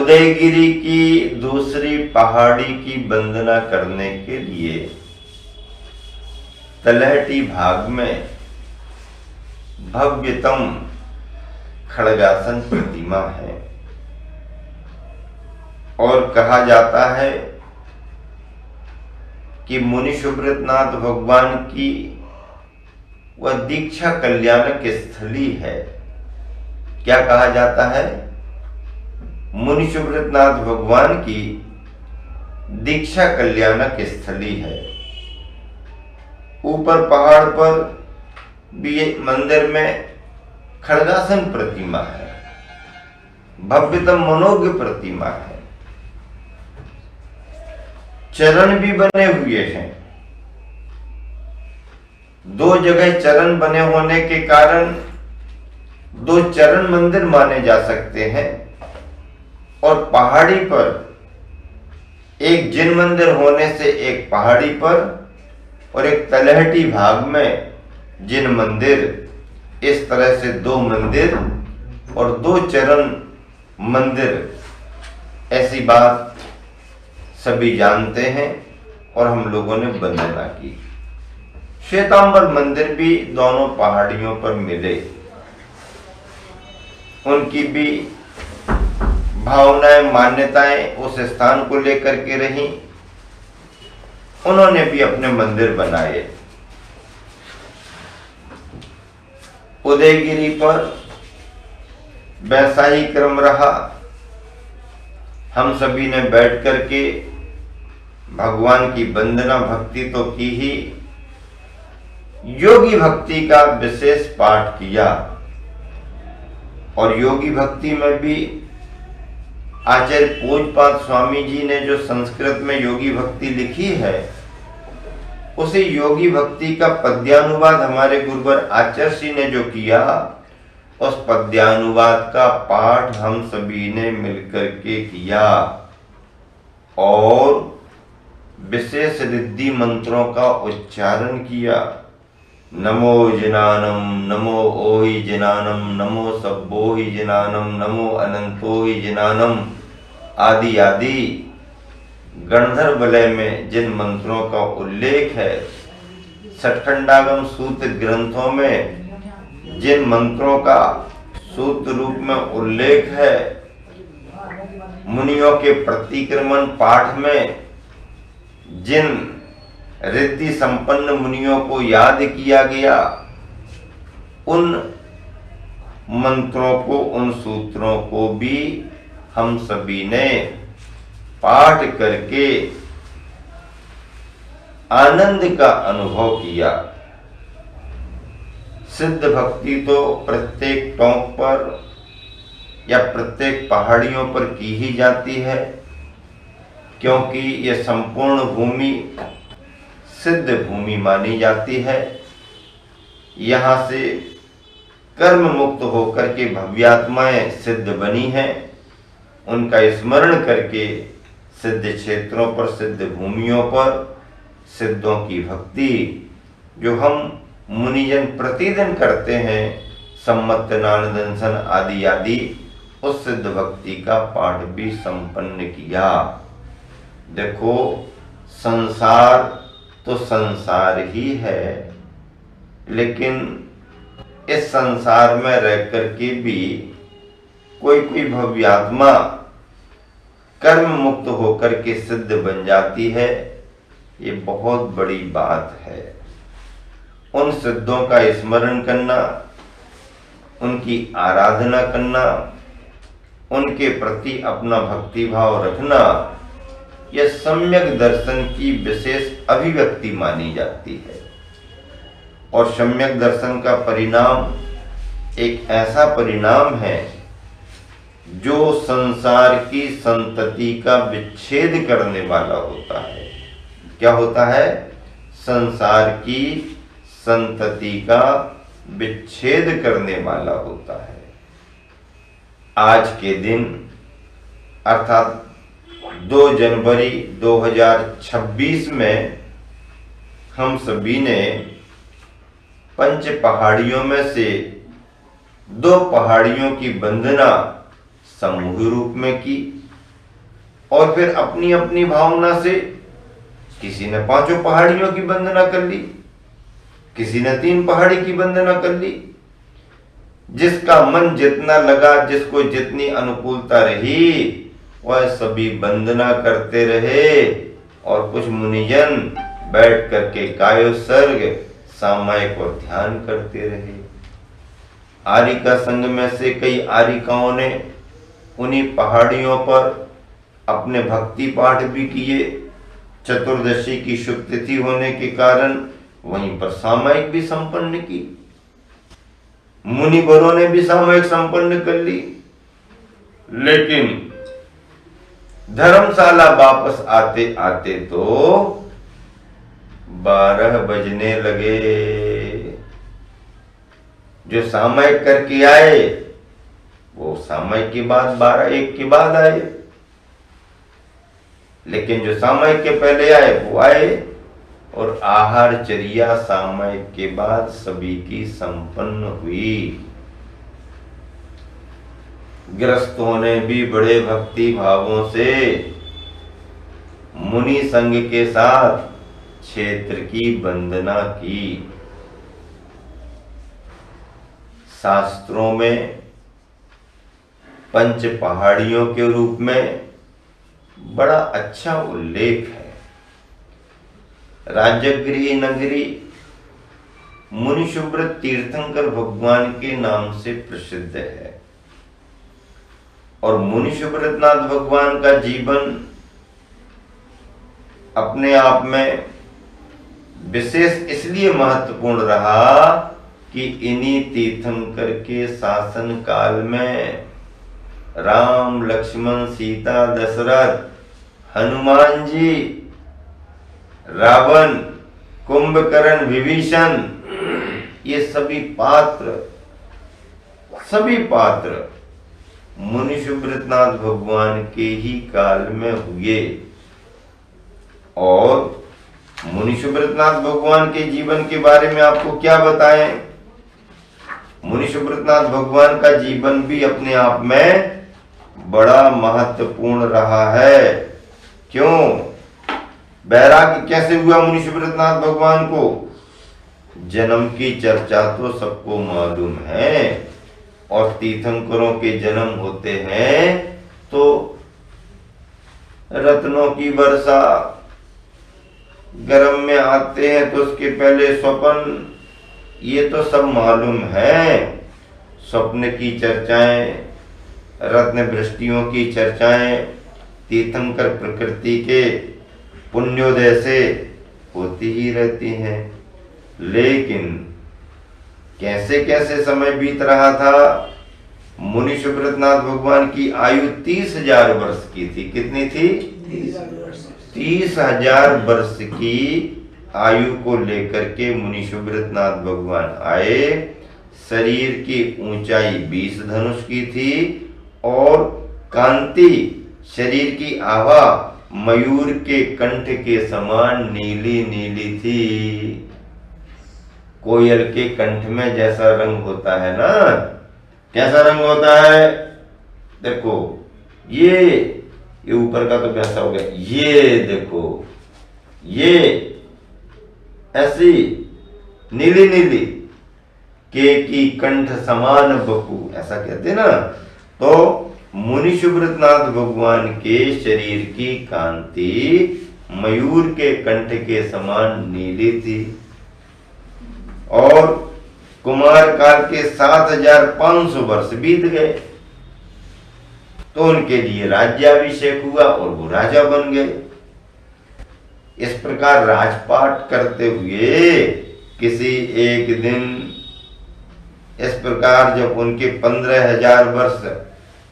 उदयगिरी की दूसरी पहाड़ी की वंदना करने के लिए तलहटी भाग में भव्यतम खड़गासन प्रतिमा है और कहा जाता है कि मुनि सुब्रतनाथ भगवान की वह दीक्षा कल्याणक स्थली है। क्या कहा जाता है? मुनि सुब्रतनाथ भगवान की दीक्षा कल्याणक स्थली है। ऊपर पहाड़ पर भी मंदिर में खड़गासन प्रतिमा है, भव्यतम मनोज्ञ प्रतिमा है। चरण भी बने हुए हैं। दो जगह चरण बने होने के कारण दो चरण मंदिर माने जा सकते हैं और पहाड़ी पर एक जिन मंदिर होने से एक पहाड़ी पर और एक तलहटी भाग में जिन मंदिर, इस तरह से दो मंदिर और दो चरण मंदिर, ऐसी बात सभी जानते हैं और हम लोगों ने वंदना की। श्वेतांबर मंदिर भी दोनों पहाड़ियों पर मिले, उनकी भी भावनाएं, मान्यताएं उस स्थान को लेकर के रही। उन्होंने भी अपने मंदिर बनाए। उदयगिरी पर वैसा ही क्रम रहा। हम सभी ने बैठ करके भगवान की वंदना भक्ति तो की ही, योगी भक्ति का विशेष पाठ किया। और योगी भक्ति में भी आचार्य पूज्यपाद स्वामी जी ने जो संस्कृत में योगी भक्ति लिखी है, उसी योगी भक्ति का पद्यानुवाद हमारे गुरुवर आचार्य श्री ने जो किया, उस पद्यानुवाद का पाठ हम सभी ने मिलकर के किया और विशेष रिद्धि मंत्रों का उच्चारण किया। नमो जिनानम, नमो ओहि जिनानम, नमो सब्बोहि जिनानम, नमो अनंतोहि जिनानम आदि आदि गणधर वलय में जिन मंत्रों का उल्लेख है, सठखंडागम सूत्र ग्रंथों में जिन मंत्रों का सूत्र रूप में उल्लेख है, मुनियों के प्रतिक्रमण पाठ में जिन रिद्धि संपन्न मुनियों को याद किया गया, उन मंत्रों को, उन सूत्रों को भी हम सभी ने पाठ करके आनंद का अनुभव किया। सिद्ध भक्ति तो प्रत्येक टोंक पर या प्रत्येक पहाड़ियों पर की ही जाती है, क्योंकि यह संपूर्ण भूमि सिद्ध भूमि मानी जाती है। यहाँ से कर्म मुक्त होकर के भव्यात्माएं सिद्ध बनी हैं, उनका स्मरण करके सिद्ध क्षेत्रों पर, सिद्ध भूमियों पर सिद्धों की भक्ति जो हम मुनिजन प्रतिदिन करते हैं, सम्मत नानदंसन आदि आदि, उस सिद्ध भक्ति का पाठ भी संपन्न किया। देखो, संसार तो संसार ही है, लेकिन इस संसार में रह करके भी कोई कोई भव्यात्मा कर्म मुक्त होकर के सिद्ध बन जाती है। ये बहुत बड़ी बात है। उन सिद्धों का स्मरण करना, उनकी आराधना करना, उनके प्रति अपना भक्ति भाव रखना, यह सम्यक दर्शन की विशेष अभिव्यक्ति मानी जाती है। और सम्यक दर्शन का परिणाम एक ऐसा परिणाम है जो संसार की संतति का विच्छेद करने वाला होता है। क्या होता है? संसार की संतति का विच्छेद करने वाला होता है। आज के दिन अर्थात 2 जनवरी 2026 में हम सभी ने पंच पहाड़ियों में से 2 पहाड़ियों की वंदना समूह रूप में की। और फिर अपनी अपनी भावना से किसी ने 5 पहाड़ियों की वंदना कर ली, किसी ने 3 पहाड़ी की वंदना कर ली। जिसका मन जितना लगा, जिसको जितनी अनुकूलता रही, वह सभी वंदना करते रहे। और कुछ मुनिजन बैठ करके कायोत्सर्ग, सामायिक और ध्यान करते रहे। आरिका संघ में से कई आरिकाओं ने उन्हीं पहाड़ियों पर अपने भक्ति पाठ भी किए। चतुर्दशी की शुभ तिथि होने के कारण वहीं पर सामायिक भी संपन्न की। मुनिवरों ने भी सामायिक संपन्न कर ली। लेकिन धर्मशाला वापस आते आते तो 12 बजने लगे। जो सामायिक करके आए वो सामायिक के बाद 12-1 के बाद आए, लेकिन जो सामायिक के पहले आए वो आए। और आहारचर्या सामायिक के बाद सभी की संपन्न हुई। गृहस्थों ने भी बड़े भक्ति भावों से मुनि संघ के साथ क्षेत्र की वंदना की। शास्त्रों में 5 पहाड़ियों के रूप में बड़ा अच्छा उल्लेख है। राजगृह नगरी मुनिशुभ्र तीर्थंकर भगवान के नाम से प्रसिद्ध है। और मुनिशुभ्रनाथ भगवान का जीवन अपने आप में विशेष इसलिए महत्वपूर्ण रहा कि इन्हीं तीर्थंकर के शासन काल में राम, लक्ष्मण, सीता, दशरथ, हनुमान जी, रावण, कुंभकर्ण, विभीषण, ये सभी पात्र मुनिशुभ्रनाथ भगवान के ही काल में हुए। और मुनिशुभ्रनाथ भगवान के जीवन के बारे में आपको क्या बताएं? मुनिशुभ्रनाथ भगवान का जीवन भी अपने आप में बड़ा महत्वपूर्ण रहा है। क्यों? वैराग्य कैसे हुआ मुनिशुभ्रनाथ भगवान को? जन्म की चर्चा तो सबको मालूम है। और तीर्थंकरों के जन्म होते हैं तो रत्नों की वर्षा, गर्भ में आते हैं तो उसके पहले स्वप्न, ये तो सब मालूम है। स्वप्न की चर्चाएं, रत्न वृष्टियों की चर्चाएं तीर्थंकर प्रकृति के पुण्योदय से होती ही रहती हैं। लेकिन कैसे कैसे समय बीत रहा था। मुनिशुभ्रनाथ भगवान की आयु 30,000 वर्ष की थी। कितनी थी? 30,000 वर्ष की आयु को लेकर के मुनिशुभ्रनाथ भगवान आए। शरीर की ऊंचाई 20 धनुष की थी और कांति, शरीर की आभा मयूर के कंठ के समान नीली नीली थी। कोयल के कंठ में जैसा रंग होता है ना, कैसा रंग होता है? देखो, ये ऊपर का तो वैसा हो गया, ये देखो, ये ऐसी नीली नीली के की कंठ समान बपू, ऐसा कहते ना। तो मुनिशुभ्रनाथ भगवान के शरीर की कांति मयूर के कंठ के समान नीली थी। और कुमार काल के 7,500 वर्ष बीत गए तो उनके लिए राज्याभिषेक हुआ और वो राजा बन गए। इस प्रकार राजपाट करते हुए किसी एक दिन, इस प्रकार जब उनके 15,000 वर्ष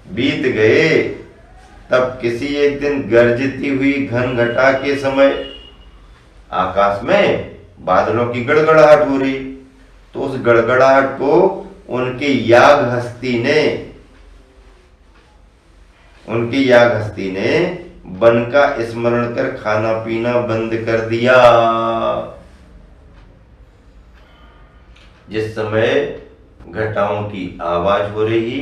बीत गए, तब किसी एक दिन गरजती हुई घन घटा के समय आकाश में बादलों की गड़गड़ाहट हो रही। तो उस गड़गड़ाहट को उनकी याग हस्ती ने वन का स्मरण कर खाना पीना बंद कर दिया। जिस समय घटाओं की आवाज हो रही,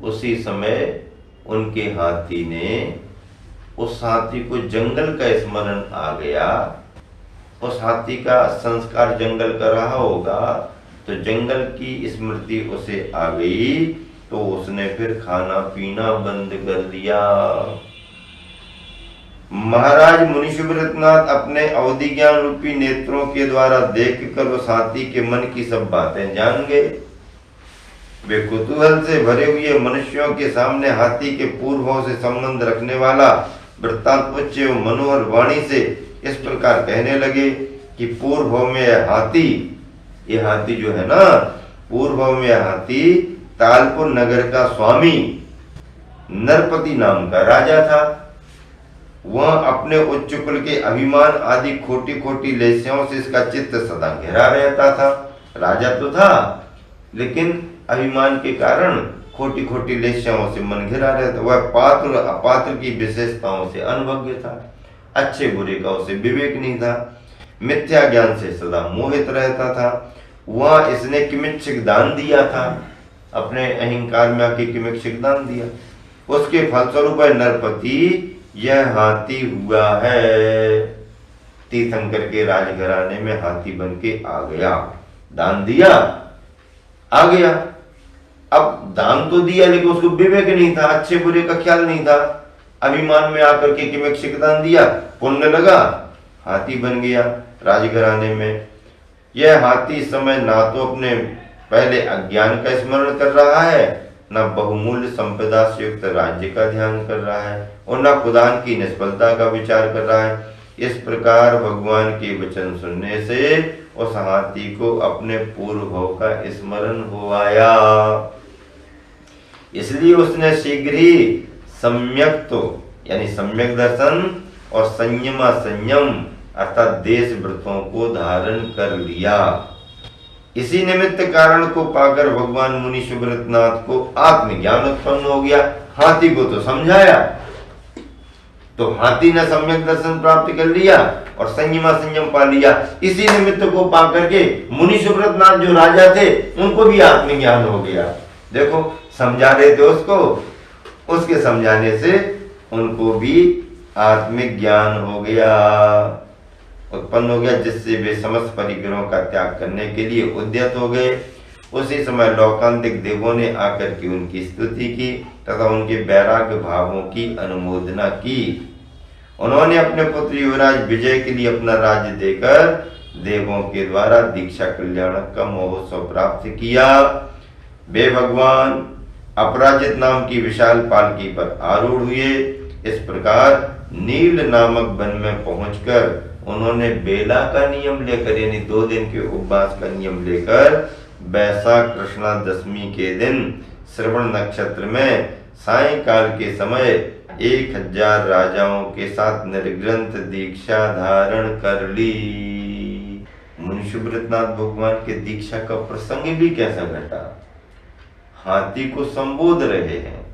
उसी समय उनके हाथी ने उस हाथी को जंगल का स्मरण आ गया, उस हाथी का संस्कार जंगल का रहा होगा, तो जंगल की स्मृति उसे आ गई, तो उसने फिर खाना पीना बंद कर दिया। महाराज मुनि सुब्रतनाथ अपने अवधि ज्ञान रूपी नेत्रों के द्वारा देखकर उस हाथी के मन की सब बातें जान गए। वे कुतूहल से भरे हुए मनुष्यों के सामने हाथी के पूर्वों से संबंध रखने वाला वृत्तांत उच्च एवं मनोहर वाणी से इस प्रकार कहने लगे कि पूर्व में ये हाथी जो है ना, पूर्व में हाथी तालपुर नगर का स्वामी नरपति नाम का राजा था। वह अपने उच्च कुल के अभिमान आदि खोटी खोटी लेस्यों से इसका चित्त सदा घिरा रहता था। राजा तो था, लेकिन अभिमान के कारण खोटी खोटी लेस्यों से मन घिरा रहता। वह पात्र अपात्र की विशेषताओं से अनभिज्ञ था, अच्छे बुरे का उसे विवेक नहीं था, मिथ्या ज्ञान से सदा मोहित रहता था। वह इसने किमिच्छिक दान दिया था, अपने अहंकार में आके किमिच्छिक दान दिया, उसके फलस्वरूप नरपति यह हाथी हुआ है। तीर्थंकर के राजघराने में हाथी बन के आ गया, दान दिया, आ गया। अब दान तो दिया, लेकिन उसको विवेक नहीं था, अच्छे बुरे का ख्याल नहीं था, अभिमान में आकर के किमिच्छिक दान दिया, पुण्य लगा, हाथी बन गया राजघराने में। यह हाथी इस समय ना तो अपने पहले अज्ञान का स्मरण कर रहा है, न बहुमूल्य संपदा से युक्त राज्य का ध्यान कर रहा है, और न खुदान की निष्फलता का विचार कर रहा है। इस प्रकार भगवान के वचन सुनने से उस हाथी को अपने पूर्व भव का स्मरण हो आया। इसलिए उसने शीघ्र ही सम्यक यानी सम्यक दर्शन और संयम अर्थात देश व्रतों को धारण कर लिया। इसी निमित्त कारण को पाकर भगवान मुनि सुब्रतनाथ को आत्मज्ञान उत्पन्न हो गया। हाथी को तो समझाया, तो हाथी ने सम्यक दर्शन प्राप्त कर लिया और संयम पा लिया। इसी निमित्त को पाकर के मुनि सुब्रतनाथ जो राजा थे, उनको भी आत्मज्ञान हो गया। देखो, समझा रहे थे उसको, उसके समझाने से उनको भी आत्मिक ज्ञान हो गया, उत्पन्न हो गया, जिससे वे समस्त परिग्रहों का त्याग करने के लिए उद्यत हो गए। उसी समय लौकांतिक देवों ने आकर के उनकी स्तुति की तथा उनके वैराग्य भावों की अनुमोदना की। उन्होंने अपने पुत्र युवराज विजय के लिए अपना राज्य देकर देवों के द्वारा दीक्षा कल्याणक का महोत्सव प्राप्त किया। वे भगवान अपराजित नाम की विशाल पालकी पर आरूढ़ हुए। इस प्रकार नील नामक वन में पहुंचकर उन्होंने बेला का नियम लेकर, यानी 2 दिन के उपवास का नियम लेकर, वैशाख कृष्णा दशमी के दिन श्रवण नक्षत्र में सायंकाल के समय 1000 राजाओं के साथ निर्ग्रंथ दीक्षा धारण कर ली। मुनि सुब्रतनाथ भगवान के दीक्षा का प्रसंग भी कैसा घटा। हाथी को संबोध रहे हैं,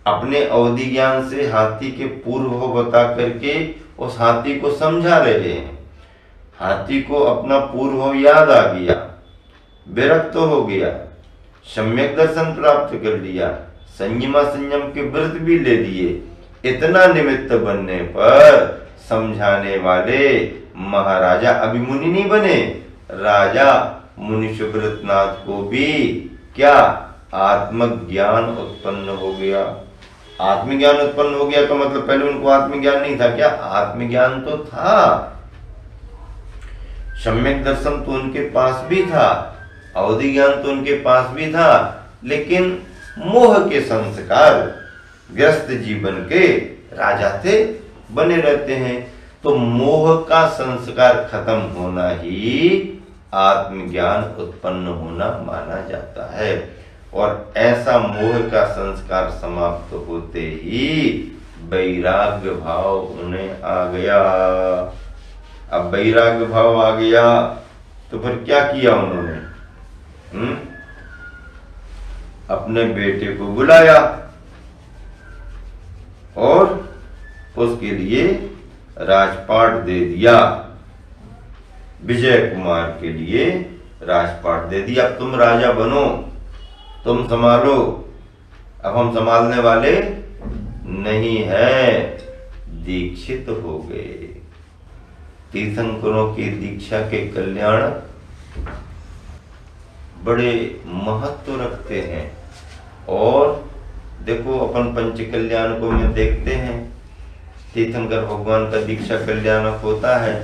अपने अवधि ज्ञान से हाथी के पूर्व बता करके उस हाथी को समझा रहे हैं। हाथी को अपना पूर्व याद आ गया, विरक्त हो गया, सम्यक दर्शन प्राप्त कर लिया, संयम के व्रत भी ले लिए। इतना निमित्त बनने पर समझाने वाले महाराजा अभी मुनि नहीं बने, राजा मुनि सुब्रतनाथ को भी क्या आत्मज्ञान उत्पन्न हो गया। आत्मज्ञान उत्पन्न हो गया का मतलब पहले उनको आत्मज्ञान नहीं था क्या? आत्मज्ञान तो था, सम्यक दर्शन तो उनके पास भी था, अवधि ज्ञान तो उनके पास भी था, लेकिन मोह के संस्कार ग्रस्त जीवन के राजा थे, बने रहते हैं। तो मोह का संस्कार खत्म होना ही आत्मज्ञान उत्पन्न होना माना जाता है। और ऐसा मोह का संस्कार समाप्त होते ही वैराग्य भाव उन्हें आ गया। अब वैराग्य भाव आ गया तो फिर क्या किया उन्होंने? अपने बेटे को बुलाया और उसके लिए राजपाट दे दिया। विजय कुमार के लिए राजपाट दे दिया। अब तुम राजा बनो, तुम संभालो, अब हम संभालने वाले नहीं है, दीक्षित हो गए। तीर्थंकरों की दीक्षा के कल्याण बड़े महत्व रखते हैं। और देखो अपन पंच कल्याण को में देखते हैं, तीर्थंकर भगवान का दीक्षा कल्याणक होता है,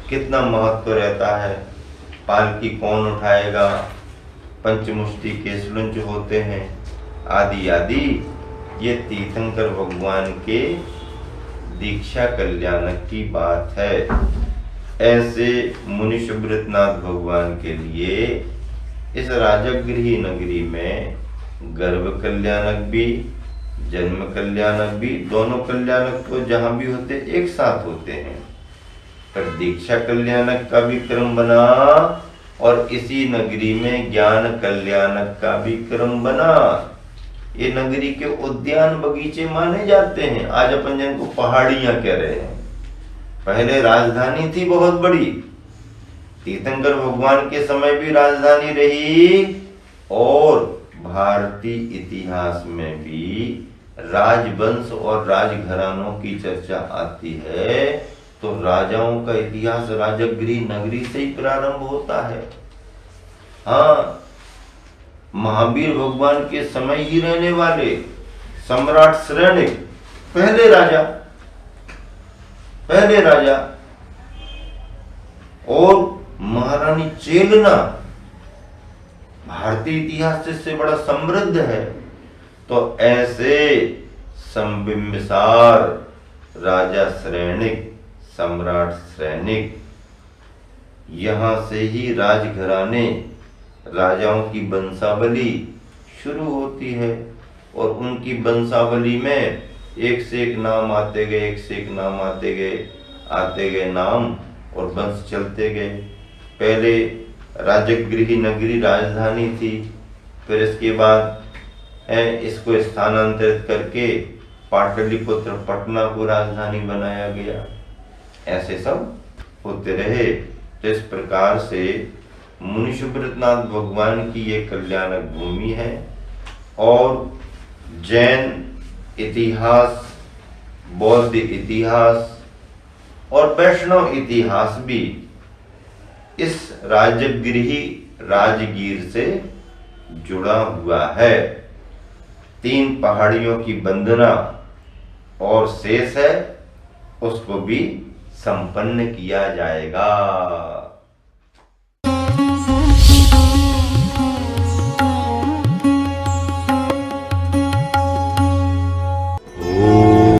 कितना महत्व रहता है। पालकी कौन उठाएगा, पंचमुष्टि केसलुंच होते हैं, आदि आदि। ये तीर्थंकर भगवान के दीक्षा कल्याणक की बात है। ऐसे मुनि सुब्रतनाथ भगवान के लिए इस राजगृही नगरी में गर्भ कल्याणक भी, जन्म कल्याणक भी, दोनों कल्याणक तो जहां भी होते एक साथ होते हैं, पर दीक्षा कल्याणक का भी क्रम बना और इसी नगरी में ज्ञान कल्याणक का भी क्रम बना। ये नगरी के उद्यान बगीचे माने जाते हैं। आज अपन जिनको पहाड़ियां कह रहे हैं, पहले राजधानी थी बहुत बड़ी। तीर्थंकर भगवान के समय भी राजधानी रही और भारतीय इतिहास में भी राजवंश और राजघरानों की चर्चा आती है तो राजाओं का इतिहास राजगृह नगरी से ही प्रारंभ होता है। हाँ, महावीर भगवान के समय ही रहने वाले सम्राट श्रेणिक पहले राजा और महारानी चेलना भारतीय इतिहास से बड़ा समृद्ध है। तो ऐसे संबिंबिसार राजा श्रेणिक, सम्राट श्रेणिक, यहां से ही राजघराने, राजाओं की वंशावली शुरू होती है और उनकी वंशावली में एक से एक नाम आते गए, एक से एक नाम आते गए नाम और वंश चलते गए। पहले राजगृही नगरी राजधानी थी, फिर इसके बाद इसको स्थानांतरित करके पाटलिपुत्र पटना को राजधानी बनाया गया। ऐसे सब होते रहे। तो इस प्रकार से मुनि सुब्रतनाथ भगवान की ये कल्याणक भूमि है और जैन इतिहास, बौद्ध इतिहास और वैष्णव इतिहास भी इस राजगृही राजगीर से जुड़ा हुआ है। 3 पहाड़ियों की वंदना और शेष है, उसको भी संपन्न किया जाएगा।